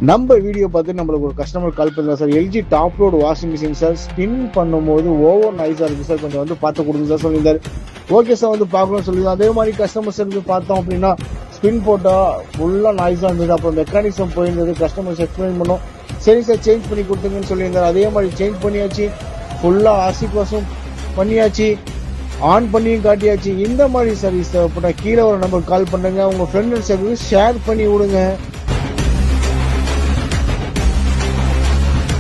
நம்ம வீடியோ பார்த்து நம்மளுக்கு ஒரு கஸ்டமர் கால் பண்ணுறா sir, LG top load washing machine sir, spin பண்ணும்போது ஓவர் நைஸாக இருக்குது சார், கொஞ்சம் வந்து பார்த்து கொடுங்க சார் சொல்லியிருந்தாரு. ஓகே சார், வந்து பார்க்கணும்னு சொல்லியிருந்தோம். அதே மாதிரி கஸ்டமர் சர்வீஸ் பார்த்தோம் அப்படின்னா ஸ்பின் போட்டால் ஃபுல்லாக நாய்ஸாக இருந்தது. அப்புறம் மெக்கானிசம் போயிருந்தது. கஸ்டமர்ஸ் எக்ஸ்பிளைன் பண்ணோம். சரி சார், சேஞ்ச் பண்ணி கொடுத்துங்கன்னு சொல்லியிருந்தாரு. அதே மாதிரி சேஞ்ச் பண்ணியாச்சு, ஃபுல்லாக ஆர்சி பாஸும் பண்ணியாச்சு, ஆன் பண்ணியும் காட்டியாச்சு. இந்த மாதிரி சர்வீஸ் தேவைப்பட்டா கீழே ஒரு நம்பர் கால் பண்ணுங்க. உங்கள் ஃப்ரெண்ட் சர்வீஸ் ஷேர் பண்ணி விடுங்க.